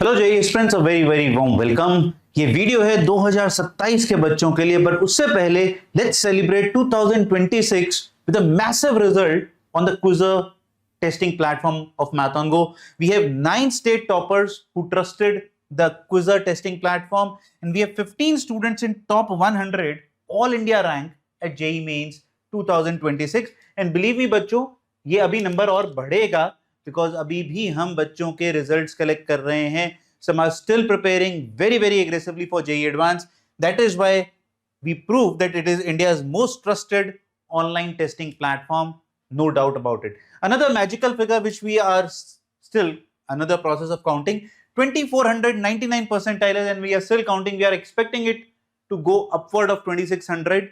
Hello JEE students, a very very warm welcome. ये video है 2027 के बच्चों के लिए, बट उससे पहले let's celebrate 2026 with a massive result on the Quizrr testing platform of Math on Go. We have 9 state toppers who trusted the Quizzer testing platform, and we have 15 students in top 100 all India rank at JEE Mains 2026. And believe me बच्चों, ये अभी number और बढ़ेगा because अभी भी हम बच्चों के रिजल्ट्स कलेक्ट कर रहे हैं. Some are still preparing very very aggressively for JEE Advanced. That is why we prove that it is India's most trusted online testing platform, no doubt about it. Another magical figure which we are still another process of counting, 2499 percentiles, and we are still counting. We are expecting it to go upward of 2600.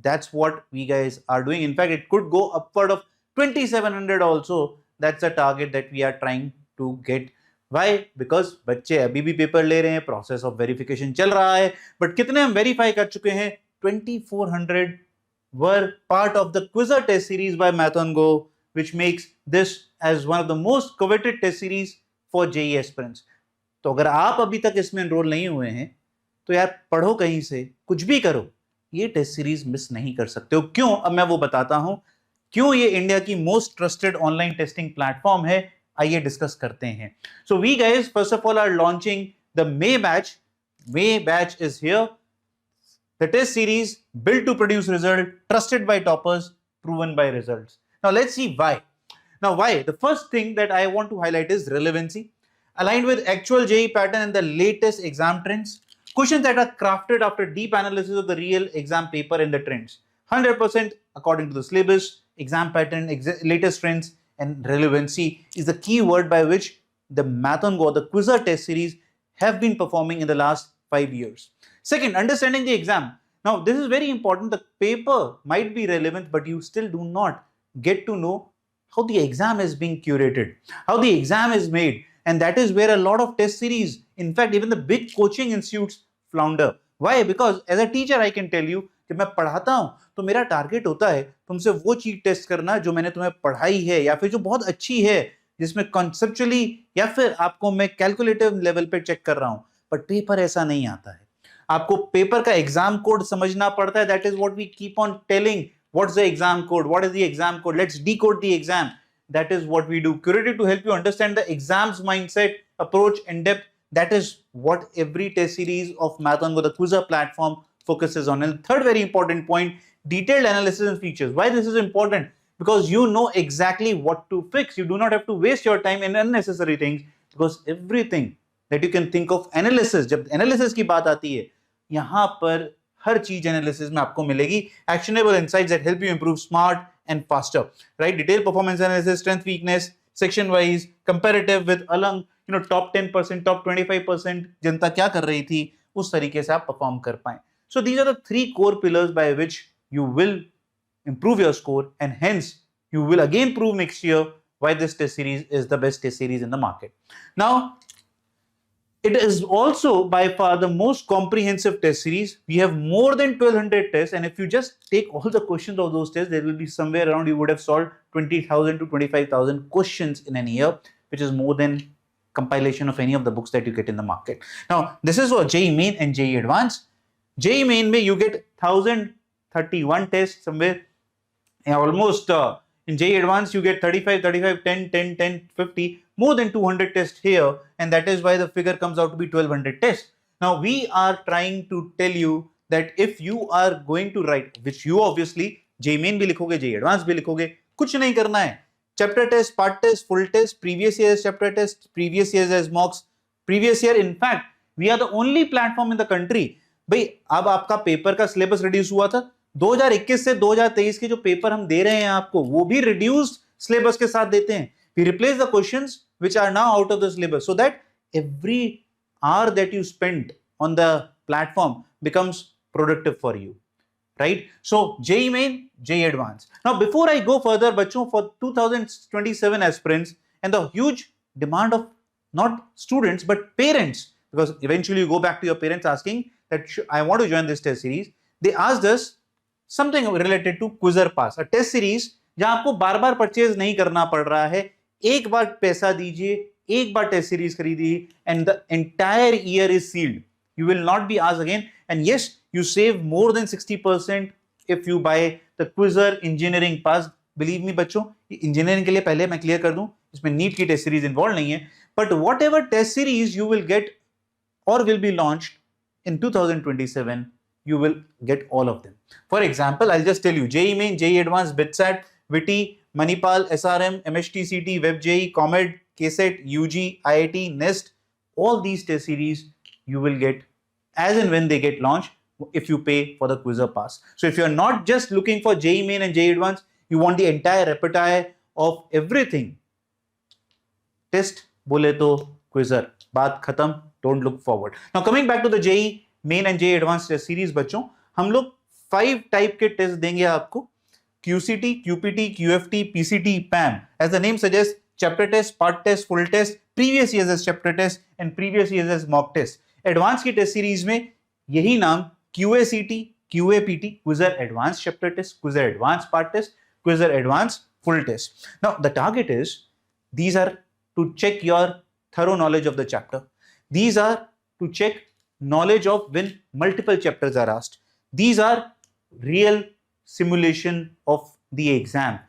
That's what we guys are doing. In fact, it could go upward of 2700 also. That's a target that we are trying to get. Why? Because बच्चे अभी भी paper ले रहे हैं, process of verification चल रहा है, but कितने हम वेरीफाई कर चुके हैं? 2400 were part of the Quizzer test series by Math on Go, which makes this as one of the most coveted test series for JEE aspirants. तो अगर आप अभी तक इसमें एनरोल नहीं हुए हैं तो यार पढ़ो कहीं से, कुछ भी करो, ये टेस्ट सीरीज मिस नहीं कर सकते हो. क्यों? अब मैं वो बताता हूं क्यों ये इंडिया की most trusted online testing platform है. आइए डिस्कस करते हैं. So we guys first of all are launching the May batch. May batch is here. The test series built to produce result, trusted by toppers, proven by results. Now let's see why. Now why? The first thing that I want to highlight is relevancy. Aligned with actual JEE pattern and the latest exam trends. Questions that are crafted after deep analysis of the real exam paper and the trends. 100% according to the syllabus, exam pattern, latest trends, and relevancy is the key word by which the Math on Go, the Quizzer test series have been performing in the last 5 years. Second, understanding the exam. Now, this is very important. The paper might be relevant, but you still do not get to know how the exam is being curated, how the exam is made. And that is where a lot of test series, in fact, even the big coaching institutes flounder. Why? Because as a teacher, I can tell you, जब मैं पढ़ाता हूं तो मेरा target होता है तुमसे वो चीज टेस्ट करना जो मैंने तुम्हें पढ़ाई है, या फिर जो बहुत अच्छी है, जिसमें कॉन्सेप्चुअली या फिर आपको मैं कैलकुलेटिव लेवल पे चेक कर रहा हूं. बट पेपर ऐसा नहीं आता है. आपको पेपर का एग्जाम कोड समझना पड़ता है. That is what we keep on telling. What's the exam code? What is the exam code? Let's decode the exam. That is what we do. Curated to help you understand the exam's mindset, approach, and depth. That is what every test series of Math on Go, the Quizzer platform, focuses on. And third very important point, detailed analysis and features. Why this is important? Because you know exactly what to fix. You do not have to waste your time in unnecessary things, because everything that you can think of analysis, जब analysis की बात आती है, यहाँ पर हर चीज analysis में आपको मिलेगी. Actionable insights that help you improve smart and faster, right? Detail performance analysis, strength weakness, section wise, comparative with Alang, top 10%, top 25% जनता क्या कर रही थी, उस तरीके से आप परफॉर्म कर पाए. So these are the 3 core pillars by which you will improve your score, and hence you will again prove next year why this test series is the best test series in the market. Now, it is also by far the most comprehensive test series. We have more than 1200 tests, and if you just take all the questions of those tests, there will be somewhere around, you would have solved 20,000 to 25,000 questions in an year, which is more than compilation of any of the books that you get in the market. Now, this is for JEE Main and JEE Advanced. JEE Main mein you get 1031 tests somewhere. Almost in JEE Advanced you get 35, 10, 10, 10, 50, more than 200 tests here, and that is why the figure comes out to be 1200 tests. Now we are trying to tell you that if you are going to write, which you obviously JEE Main भी लिखोगे, JEE Advanced भी लिखोगे, कुछ नहीं करना है. Chapter test, part test, full test, previous year's chapter test, previous year's as mocks, previous year. In fact, we are the only platform in the country. भाई अब आपका पेपर का सिलेबस रिड्यूस हुआ था. 2021 से 2023 के जो पेपर हम दे रहे हैं आपको, वो भी रिड्यूस्ड सिलेबस के साथ देते हैं. We replace the questions which are now out of the syllabus, so that every hour that you spend on the platform becomes productive for you, right? So JEE Main, JEE Advanced. Now before I go further, बच्चों, for 2027 aspirants and the huge demand of not students but parents, because eventually you go back to your parents asking that I want to join this test series. They asked us something related to Quizzer Pass, a test series जहां आपको बार बार purchase नहीं करना पड़ रहा है. एक बार पैसा दीजिए, एक बार टेस्ट सीरीज खरीदी and the entire year is sealed, you will not be asked again. And yes, you save more than 60% if you buy the Quizzer Engineering Pass. Believe me बच्चों, इंजीनियरिंग के लिए पहले मैं क्लियर कर दूं, इसमें NEET की टेस्ट सीरीज इन्वॉल्व नहीं है, but whatever test series you will get और will be launched in 2027, you will get all of them. For example, I'll just tell you, JEE Main, JEE Advanced, BITSAT, WITI, Manipal, SRM, MHTCT, WebJEE, COMED, KSET, UG, IIT, NEST, all these test series you will get as and when they get launched if you pay for the Quizzer Pass. So if you're not just looking for JEE Main and JEE Advanced, you want the entire repertoire of everything, test bole to Quizzer, baat khatam, don't look forward. Now coming back to the JEE Main and JEE Advanced test series बच्चों, हम लोग 5 type के test देंगे आपको, QCT, QPT, QFT, PCT, PAM. As the name suggests, chapter test, part test, full test, previous years as chapter test and previous years as mock test. Advance की test series में यही नाम QACT, QAPT, Quizzer Advanced Chapter Test, Quizzer Advanced Part Test, Quizzer Advanced Full Test. Now the target is, these are to check your thorough knowledge of the chapter. These are to check knowledge of when multiple chapters are asked. These are real simulation of the exam.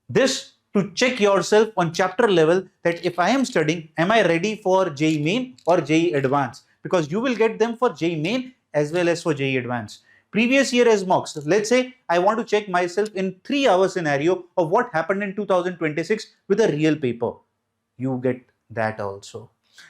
This to check yourself on chapter level that if I am studying, am I ready for JEE Main or JEE Advanced? Because you will get them for JEE Main as well as for JEE Advanced. Previous year as mocks. Let's say I want to check myself in 3-hour scenario of what happened in 2026 with a real paper. You get that also,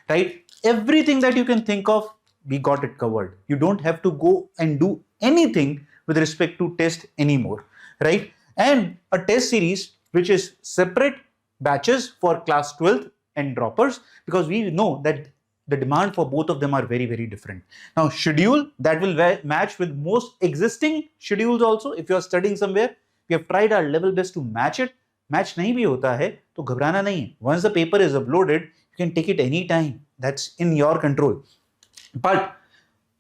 right? Everything that you can think of, we got it covered. You don't have to go and do anything with respect to test anymore, right? And a test series which is separate batches for class 12th and droppers, because we know that the demand for both of them are very, very different. Now schedule that will match with most existing schedules also. If you are studying somewhere, we have tried our level best to match it. Match नहीं भी होता है तो घबराना नहीं है. Once the paper is uploaded, you can take it anytime. That's in your control. But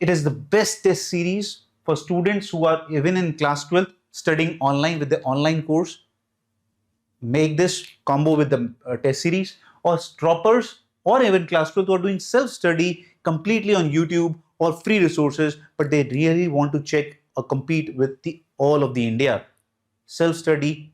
it is the best test series for students who are even in class 12th studying online with the online course. Make this combo with the test series, or droppers or even class 12 who are doing self-study completely on YouTube or free resources, but they really want to check or compete with all of the India. Self-study,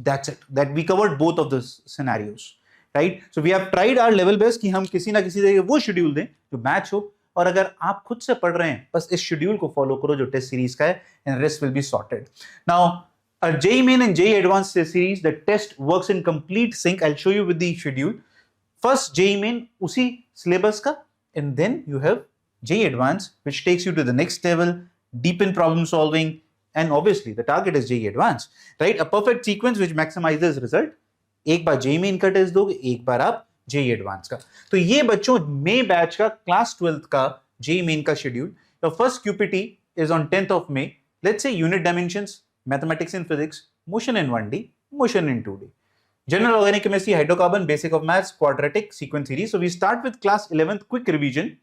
that's it. That we covered both of the scenarios, right? So we have tried our level best कि हम किसी ना किसी जगह वो schedule दें जो match हो, और अगर आप खुद से पढ़ रहे हैं बस इस शेड्यूल को फॉलो करो जो टेस्ट सीरीज का है, and rest will be sorted. Now a JEE Main and JEE Advanced test series, the test works in complete sync. I'll show you with the schedule. First JEE Main उसी syllabus का, and then you have JEE Advanced, which takes you to the next level, deep in problem solving, and obviously the target is JEE Advanced, right? A perfect sequence which maximizes result. एक बार JEE Main का test दोगे, एक बार आप JEE Advanced का. तो ये बच्चों मई batch का क्लास 12th का JEE Main का schedule. The first QPT is on 10th of May. Let's say unit dimensions, mathematics and physics, motion in 1D, motion in 2D. General organic chemistry, hydrocarbon, basic of maths, quadratic, sequence series. So we start with class 11th quick revision.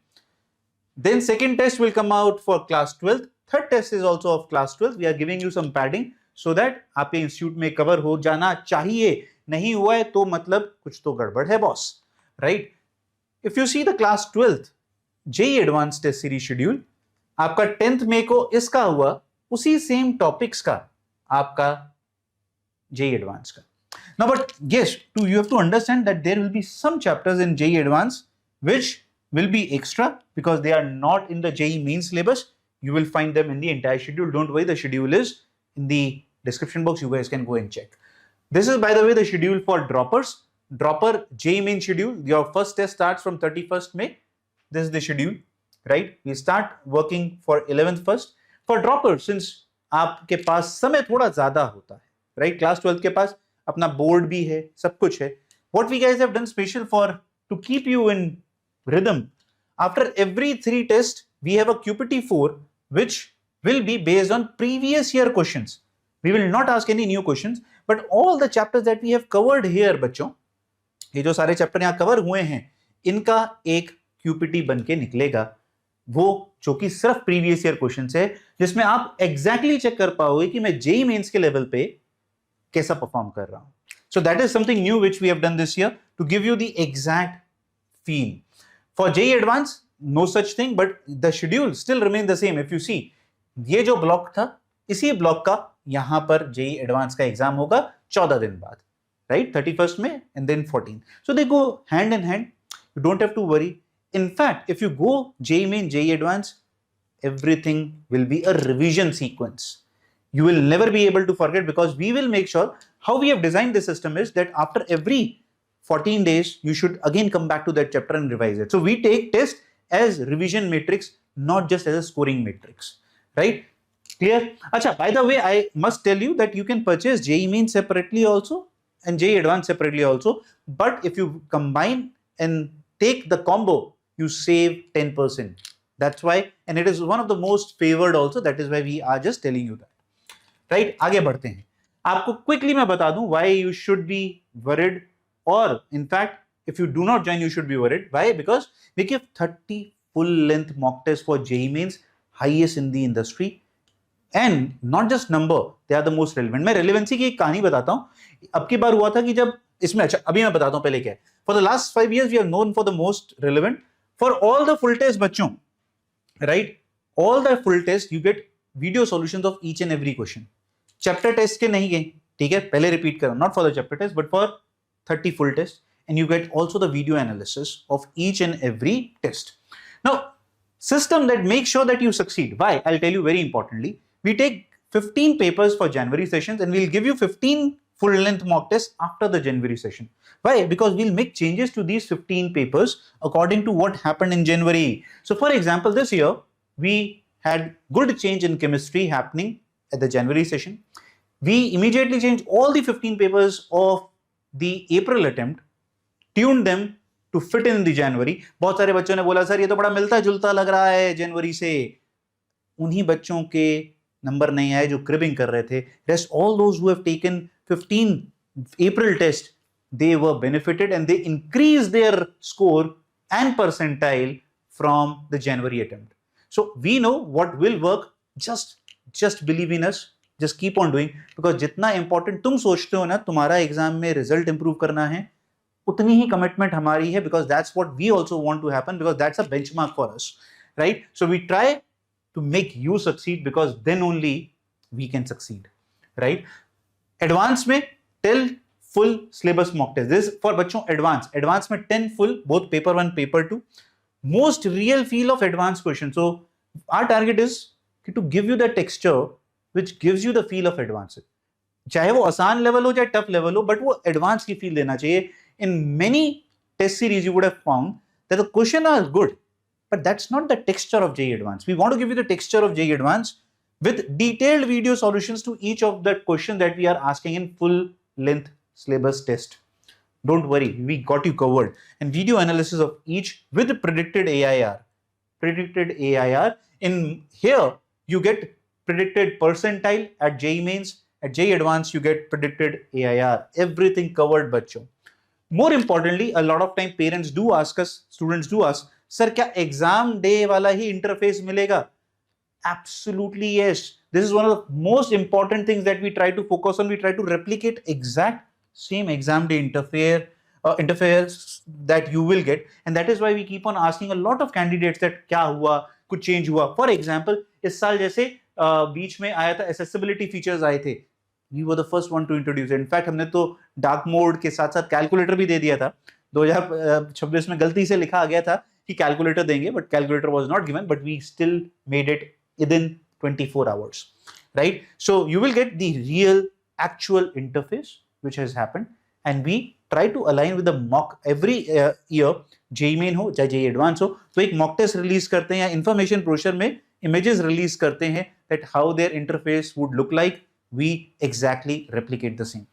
Then second test will come out for class 12th. Third test is also of class 12th. We are giving you some padding so that आपके institute में cover हो जाना चाहिए. नहीं हुआ है तो मतलब कुछ तो गड़बड़ है boss, right? If you see the class 12th JEE Advanced test series schedule, आपका 10th मई को इसका हुआ, उसी सेम टॉपिक्स का आपका JEE Advanced का. Now, but yes, you have to understand that there will be some chapters in JEE Advanced which will be extra because they are not in the JEE Main syllabus. You will find them in the entire schedule. Don't worry, the schedule is in the description box. You guys can go and check. This is, by the way, the schedule for droppers. Dropper JEE Main schedule. Your first test starts from 31st May. This is the schedule, right? We start working for 11th first. For droppers, since आपके पास समय थोड़ा ज्यादा होता है, right? Class 12 के पास अपना board भी है, सब कुछ है. What we guys have done special for to keep you in rhythm. After every 3 tests, we have a QPT4 which will be based on previous year questions. We will not ask any new questions, but all the chapters that we have covered here, बच्चों, ये जो सारे chapter यहाँ cover हुए हैं, इनका एक QPT बन के निकलेगा, वो जो कि सिर्फ प्रीवियस ईयर क्वेश्चन है, जिसमें आप एग्जैक्टली चेक कर पाओगे कि मैं JEE मेंस के लेवल पे कैसा परफॉर्म कर रहा हूं. So that is something new which we have done this year. to give you the exact feel. For JEE Advanced, no such thing, but the schedule still remain the same. If you see, ये जो block था, इसी block का यहां पर JEE Advanced का exam होगा 14 दिन बाद, right? 31st में and then 14. So they go hand in hand. You don't have to worry. In fact, if you go JEE Main, JEE Advanced, everything will be a revision sequence. You will never be able to forget, because we will make sure, how we have designed the system is that after every 14 days, you should again come back to that chapter and revise it. So we take test as revision matrix, not just as a scoring matrix, right? Clear? Acha, by the way, I must tell you that you can purchase JEE Main separately also and JEE Advanced separately also. But if you combine and take the combo, you save 10%. That's why, and it is one of the most favored also. That is why we are just telling you that. Right? आगे बढ़ते हैं. आपको quickly मैं बता दूं why you should be worried, or in fact, if you do not join, you should be worried. Why? Because we give 30 full-length mock tests for JEE Mains, highest in the industry. And not just number, they are the most relevant. मैं relevancy की एक कहानी बताता हूँ. अब की बार हुआ था कि जब इसमें, अच्छा अभी मैं बताता हूँ पहले क्या है. For the last 5 years, we are known for the most relevant. For all the full test बच्चों, right? All the full test, you get video solutions of each and every question. Chapter test के नहीं गए, ठीक है? पहले repeat करो. Not for the chapter test, but for 30 full tests, and you get also the video analysis of each and every test. Now, system that makes sure that you succeed. Why? I'll tell you very importantly. We take 15 papers for January sessions, and we'll give you 15 full-length mock tests after the January session. Why? Because we'll make changes to these 15 papers according to what happened in January. So, for example, this year, we had good change in chemistry happening at the January session. We immediately changed all the 15 papers of the April attempt, tuned them to fit in the January. बहुत सारे बच्चों ने बोला sir ये तो बड़ा मिलता जुलता लग रहा है जनवरी से. उन्हीं बच्चों के नंबर नहीं आए जो क्रिबिंग कर रहे थे. Rest all those who have taken 15 April test, they were benefited and they increased their score and percentile from the January attempt. So we know what will work. Just believe in us. Just keep on doing, because जितना important तुम सोचते हो ना तुम्हारा exam में result improve करना है, उतनी ही कमिटमेंट हमारी है, because that's what we also want to happen, because that's a benchmark for us, right? So we try to make you succeed, because then only we can succeed, right? Advanced में 10 full syllabus mock test. This is for बच्चों advanced में 10 full, both paper 1 paper 2, most real feel of advanced question. So our target is to give you the texture which gives you the feel of advanced. चाहे वो आसान level हो चाहे tough level हो, but वो advance की feel देना चाहिए. In many test series you would have found that the question are good, but that's not the texture of JEE Advanced. We want to give you the texture of JEE Advanced with detailed video solutions to each of the question that we are asking in full length syllabus test. Don't worry, we got you covered. And video analysis of each with predicted AIR. Predicted AIR. In here you get predicted percentile at JEE Mains. At JEE Advanced you get predicted AIR. Everything covered बच्चों. More importantly, a lot of time parents do ask us, students do ask, sir क्या exam day वाला ही interface मिलेगा? Absolutely yes. This is one of the most important things that we try to focus on. We try to replicate exact same exam day interface that you will get, and that is why we keep on asking a lot of candidates that क्या हुआ, कुछ change हुआ. For example, इस साल जैसे बीच में आया था accessibility features आए थे. We were the first one to introduce it. In fact, हमने तो डार्क मोड के साथ साथ कैलकुलेटर भी दे दिया था. 2026 में गलती से लिखा आ गया था कि कैलकुलेटर देंगे, but calculator was not given, but we still made it within 24 hours, right? So you will get the real actual interface which has happened, and we try to align with the mock every year. JEE Main हो चाहे JEE Advanced हो, तो एक mock test release करते हैं या information brochure में images release करते हैं that how their interface would look like. We exactly replicate the same,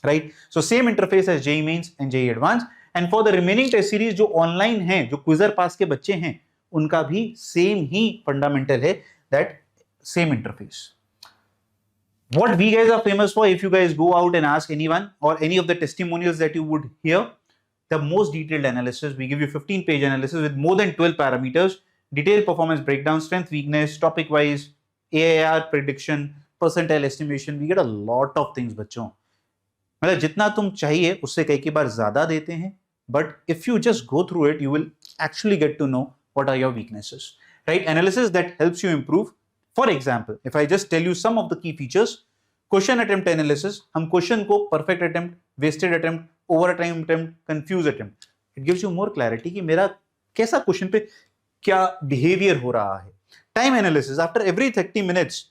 right? So same interface as JEE Mains and JEE Advanced, and for the remaining test series जो online हैं, जो Quizzer pass के बच्चे हैं, उनका भी same ही fundamental है, that same interface. What we guys are famous for, if you guys go out and ask anyone or any of the testimonials that you would hear, the most detailed analysis. We give you 15-page analysis with more than 12 parameters, detailed performance breakdown, strength, weakness, topic wise, AIR prediction, percentile estimation. We get a lot of things, bachon. मतलब जितना तुम चाहिए उससे कई बार ज्यादा देते हैं, but if you just go through it, you will actually get to know what are your weaknesses, right? Analysis that helps you improve. For example, if I just tell you some of the key features, question attempt analysis, हम question को perfect attempt, wasted attempt, over time attempt, confused attempt, it gives you more clarity कि मेरा कैसा question पे क्या behavior हो रहा है. Time analysis, after every 30 minutes,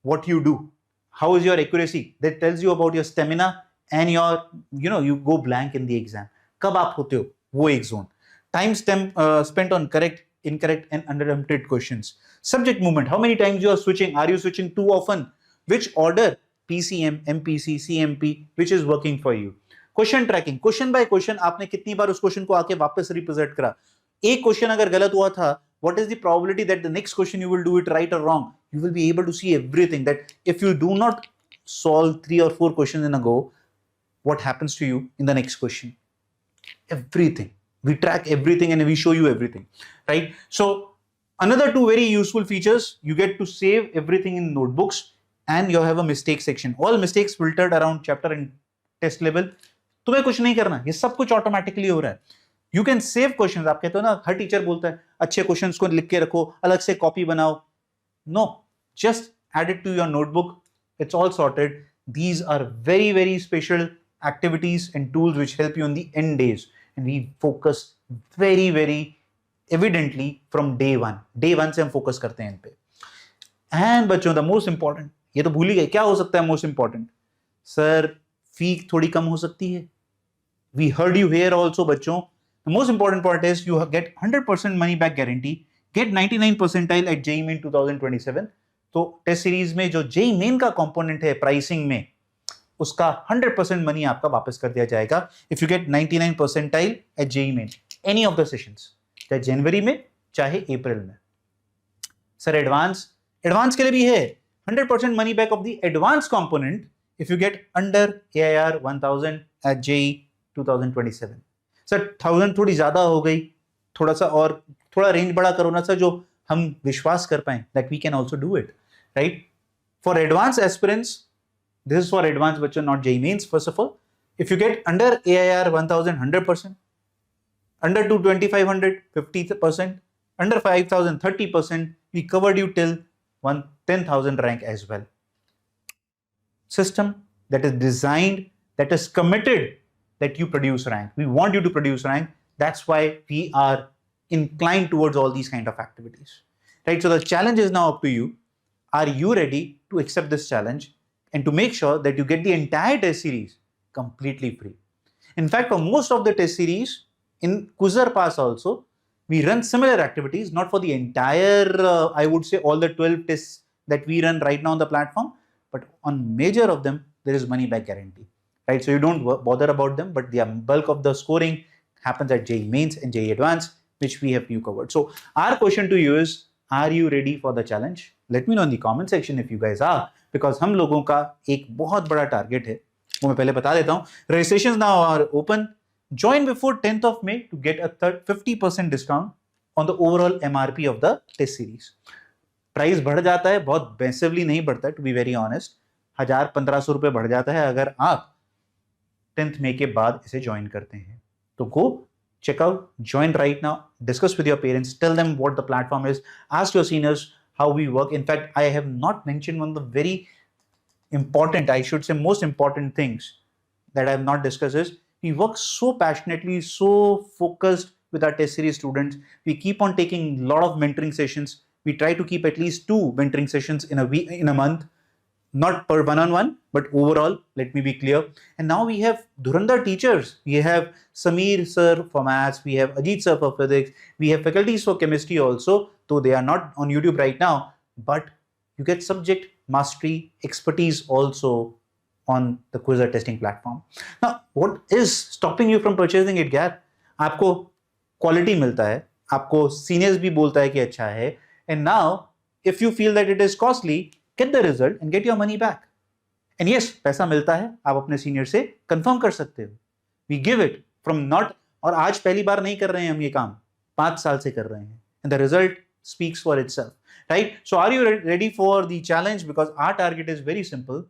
what you do, how is your accuracy, that tells you about your stamina and your, you go blank in the exam. कब आप होते हो वो एक zone. Time spent on correct, incorrect and underempted questions. Subject movement, how many times you are switching, are you switching too often, which order, PCM, MPC, CMP, which is working for you. Question tracking, question by question आपने कितनी बार उस question को आके वापस represent करा. एक question अगर गलत हुआ था, what is the probability that the next question you will do it right or wrong. You will be able to see everything, that if you do not solve 3 or 4 questions in a go, what happens to you in the next question. Everything, we track everything and we show you everything, right? So another 2 very useful features, you get to save everything in notebooks and you have a mistake section, all mistakes filtered around chapter and test level. तुम्हें कुछ नहीं करना, ये सब कुछ automatically हो रहा है. You can save question. आप कहते हो ना, हर टीचर बोलता है अच्छे क्वेश्चंस को लिख के रखो, अलग से कॉपी बनाओ. No, just add it to your notebook, it's all sorted. These are very, very special activities and tools which help you on the end days, and we focus very, very evidently from day one से हम focus करते हैं इन पे. And बच्चों, the most important, ये तो भूल ही गए, क्या हो सकता है मोस्ट इंपॉर्टेंट? सर, फी थोड़ी कम हो सकती है. We heard you here also बच्चों. The most important part is you get 100% money back guarantee, get 99 percentile at JEE Main 2027. तो टेस्ट सीरीज में जो जेईई मेन का कंपोनेंट है प्राइसिंग में, उसका 100% मनी आपका वापस कर दिया जाएगा if you get 99 percentile at JEE Main any of the sessions, चाहे जनवरी में चाहे अप्रैल में. सर, एडवांस के लिए भी है 100% money back of the advance component if you get under AIR 1000 at JEE 2027. Sir, 1000 थोड़ी ज्यादा हो गई, थोड़ा सा और थोड़ा रेंज बड़ा करो ना सर, जो हम विश्वास कर पाए that we can also do it, right? For advance aspirants, this is for advanced bachcha, not JEE mains. First of all, if you get under AIR 1000 100%, under 2500 50%, under 5000 30%, we covered you till 10,000 rank as well. System that is designed, that is committed that you produce rank. We want you to produce rank. That's why we are inclined towards all these kind of activities, right? So the challenge is now up to you. Are you ready to accept this challenge and to make sure that you get the entire test series completely free? In fact, for most of the test series in Quizzer Pass also, we run similar activities, not for the entire, I would say all the 12 tests that we run right now on the platform, but on major of them, there is money back guarantee, right? So you don't bother about them, but the bulk of the scoring happens at JEE Mains and JEE Advanced, which we have you covered. So our question to you is, are you ready for the challenge? Let me know in the comment section if you guys are, because हम लोगों का एक बहुत बड़ा target है, वो मैं पहले बता देता हूँ. Registrations now are open. Join before 10th of May to get a 50% discount on the overall MRP of the test series. Price बढ़ जाता है, बहुत मैसिवली नहीं बढ़ता है, टू बी वेरी ऑनेस्ट. 1000-1500 रुपए बढ़ जाता है अगर आप 10th May के बाद इसे ज्वाइन करते हैं. तो go check out, join right now, discuss with your parents, tell them what the platform is, ask your seniors how we work. In fact, I have not mentioned one of the very important, I should say most important things that I have not discussed is, we work so passionately, so focused with our test series students. We keep on taking a lot of mentoring sessions. We try to keep at least 2 mentoring sessions in a week, in a month, not per one-on-one, but overall, let me be clear. And now we have Dhurandhar teachers. We have Sameer sir for maths, we have Ajit sir for physics, we have faculties for chemistry also, though they are not on YouTube right now, but you get subject mastery expertise also on the Quizzer testing platform. Now, what is stopping you from purchasing it, यार? आपको quality मिलता है, आपको seniors भी बोलता है कि अच्छा है, and now if you feel that it is costly, get the result and get your money back. And yes, पैसा मिलता है, आप अपने senior से confirm कर सकते हो. We give it from not, और आज पहली बार नहीं कर रहे हैं हम ये काम, 5 साल से कर रहे हैं, and the result speaks for itself, right? So are you ready for the challenge? Because our target is very simple: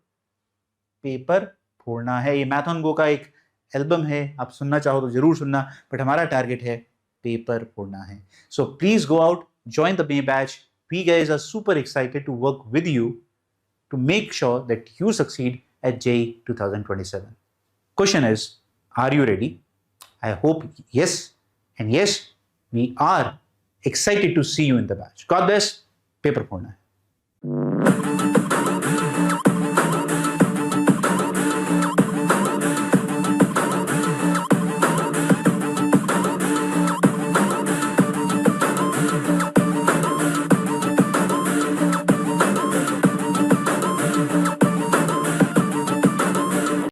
paper फोड़ना है। ये मैथ ऑन गो का एक एल्बम है, आप सुनना चाहो तो जरूर सुनना, बट हमारा टारगेट है पेपर फोड़ना है। So please go out, join the May batch. We guys are super excited to work with you to make sure that you succeed at JEE 2027. Question is, are you ready? I hope yes. And yes, we are excited to see you in the batch. God bless. Paper फोड़ना है।